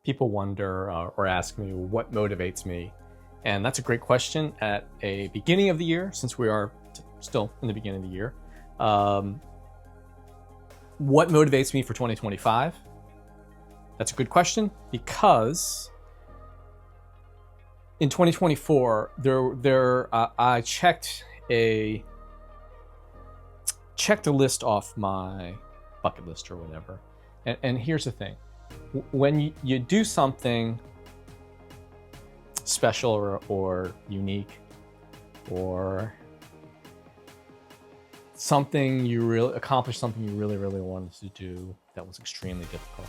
people wonder or ask me what motivates me. And that's a great question at a beginning of the year, since we are still in the beginning of the year. What motivates me for 2025? That's a good question, because in 2024, I checked a list off my bucket list or whatever. And here's the thing. When you do something special or unique, or something you really accomplished, something you really wanted to do that was extremely difficult,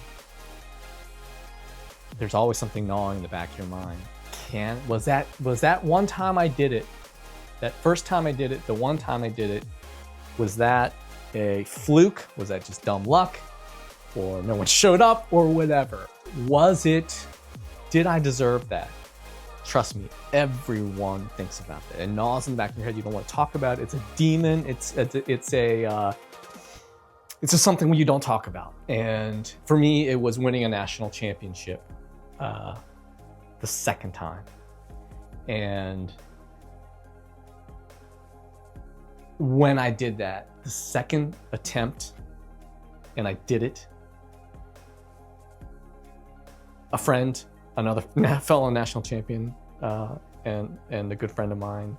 there's always something gnawing in the back of your mind. Was that one time I did it, that first time I did it, the one time I did it, was that a fluke? Was that just dumb luck? Or no one showed up, or whatever? Did I deserve that? Trust me, everyone thinks about that. And gnaws in the back of your head. You don't want to talk about it. It's a demon. It's just something you don't talk about. And for me, it was winning a national championship the second time. And when I did that, the second attempt, and I did it, a friend, another fellow national champion, and a good friend of mine,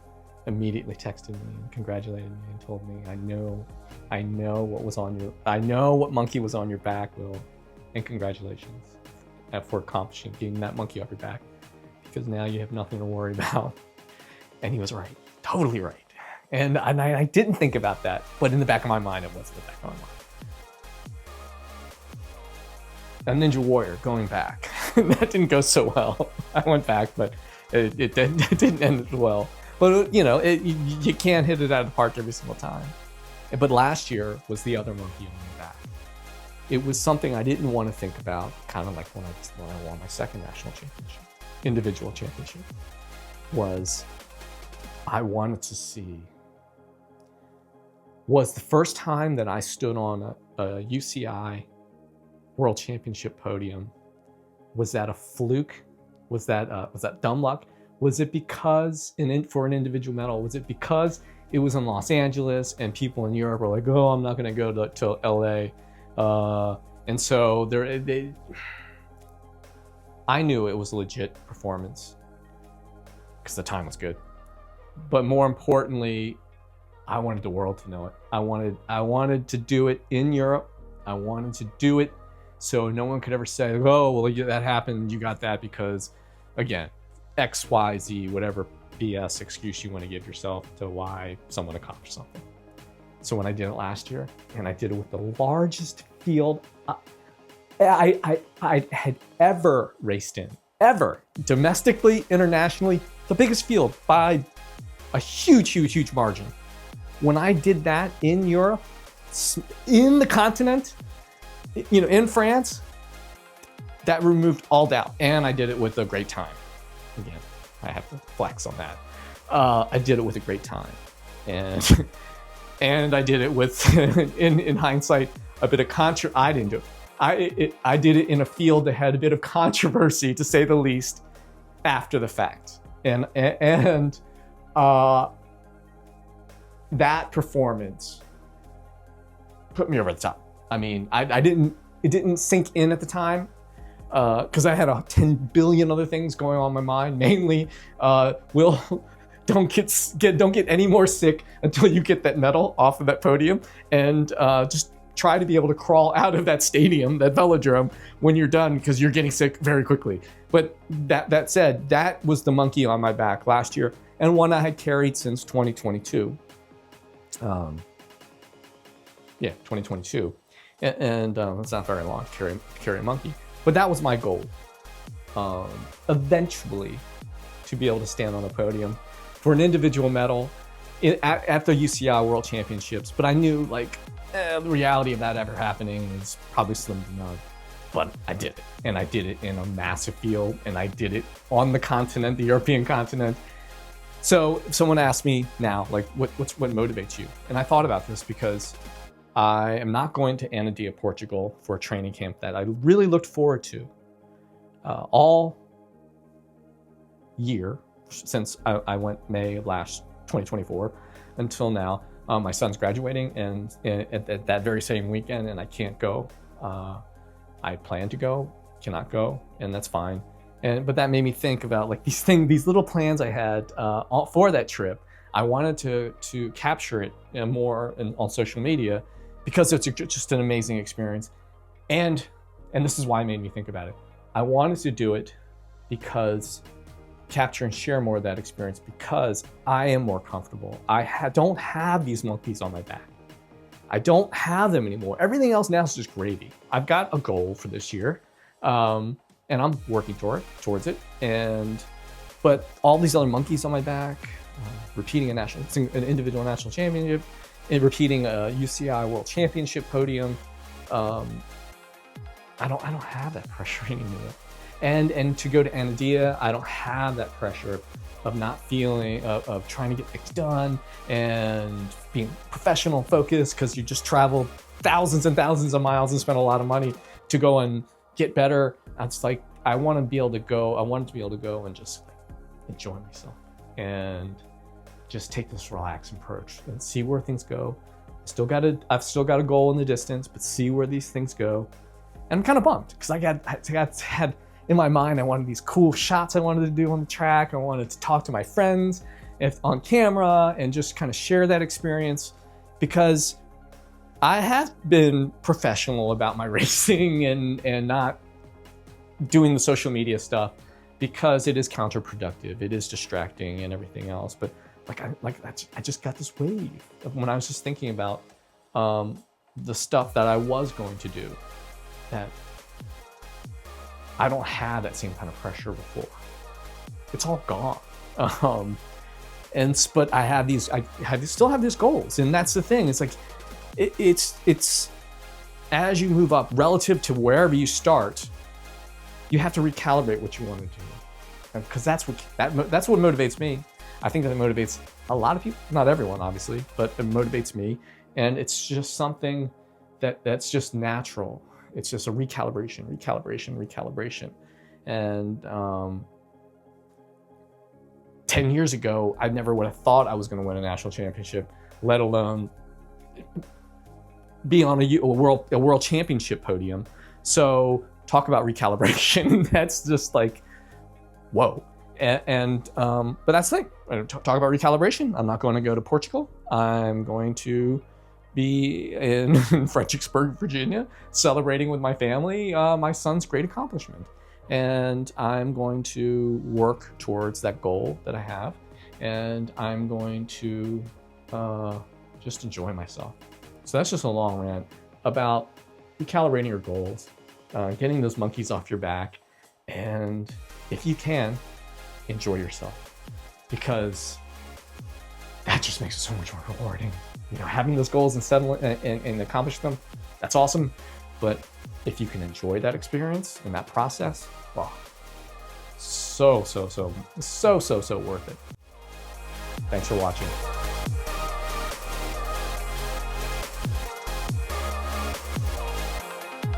immediately texted me and congratulated me and told me, I know what monkey was on your back, Will, and congratulations for accomplishing getting that monkey off your back, because now you have nothing to worry about. And he was right, totally right. And I didn't think about that, but in the back of my mind, it was in the back of my mind. A Ninja Warrior, going back. That didn't go so well. I went back, but it didn't end as well. But you can't hit it out of the park every single time. But last year was the other monkey on my back. It was something I didn't want to think about, kind of like when I won my second national championship, individual championship, was I wanted to see, was the first time that I stood on a UCI World Championship podium, was that a fluke? Was that dumb luck? Was it because for an individual medal? Was it because it was in Los Angeles and people in Europe were like, oh, I'm not going to go to LA, and so I knew it was a legit performance because the time was good. But more importantly, I wanted the world to know it. I wanted to do it in Europe. I wanted to do it so no one could ever say, oh, well, that happened, you got that because, again, X, Y, Z, whatever BS excuse you want to give yourself to why someone accomplished something. So when I did it last year, and I did it with the largest field I had ever raced in, ever, domestically, internationally, the biggest field by a huge margin. When I did that in Europe, in the continent, in France, that removed all doubt. And I did it with a great time. Again, I have to flex on that. I did it with a great time. And I did it with, in hindsight, a bit of I didn't do it. I did it in a field that had a bit of controversy, to say the least, after the fact. And that performance put me over the top. I mean, it didn't sink in at the time, because I had 10 billion other things going on in my mind. Mainly, Will, don't get any more sick until you get that medal off of that podium, and just try to be able to crawl out of that stadium, that velodrome, when you're done, because you're getting sick very quickly. But that said, that was the monkey on my back last year, and one I had carried since 2022. 2022. And it's not very long to carry a monkey. But that was my goal. Eventually, to be able to stand on a podium for an individual medal at the UCI World Championships. But I knew, the reality of that ever happening is probably slim to none. But I did it. And I did it in a massive field. And I did it on the continent, the European continent. So if someone asked me now, what motivates you? And I thought about this because I am not going to Anadia, Portugal for a training camp that I really looked forward to. all year since I went May of last 2024 until now. My son's graduating, and at that very same weekend, and I can't go. I plan to go, cannot go, and that's fine. But that made me think about like these little plans I had for that trip. I wanted to capture it more on social media because it's just an amazing experience. And this is why it made me think about it. I wanted to do it because capture and share more of that experience because I am more comfortable. I don't have these monkeys on my back. I don't have them anymore. Everything else now is just gravy. I've got a goal for this year, and I'm working towards it. But all these other monkeys on my back, repeating an individual national championship, and repeating a UCI World Championship podium, I don't have that pressure anymore. And to go to Anadia, I don't have that pressure of not feeling, of trying to get things done and being professional focused because you just traveled thousands and thousands of miles and spent a lot of money to go and get better. It's like, I wanted to be able to go and just enjoy myself and just take this relaxed approach and see where things go. I've still got a goal in the distance, but see where these things go. And I'm kind of bummed because I had in my mind, I wanted these cool shots I wanted to do on the track. I wanted to talk to my friends on camera and just kind of share that experience because I have been professional about my racing and not doing the social media stuff because it is counterproductive. It is distracting and everything else. But I just got this wave when I was just thinking about the stuff that I was going to do that I don't have that same kind of pressure before. It's all gone. But I have still have these goals, and that's the thing. It's like it's as you move up relative to wherever you start, you have to recalibrate what you want to do, because that's what motivates me. I think that motivates a lot of people, not everyone, obviously, but it motivates me, and it's just something that's just natural. It's just a recalibration. And 10 years ago, I never would have thought I was going to win a national championship, let alone be on a world championship podium. So talk about recalibration. That's just like, whoa. But that's the thing. Talk about recalibration. I'm not going to go to Portugal. I'm going to be in Fredericksburg, Virginia, celebrating with my family my son's great accomplishment. And I'm going to work towards that goal that I have. And I'm going to just enjoy myself. So that's just a long rant about recalibrating your goals, getting those monkeys off your back, and if you can, enjoy yourself, because that just makes it so much more rewarding. You know, having those goals and settling and accomplish them, that's awesome. But if you can enjoy that experience and that process, wow, so worth it. Thanks for watching.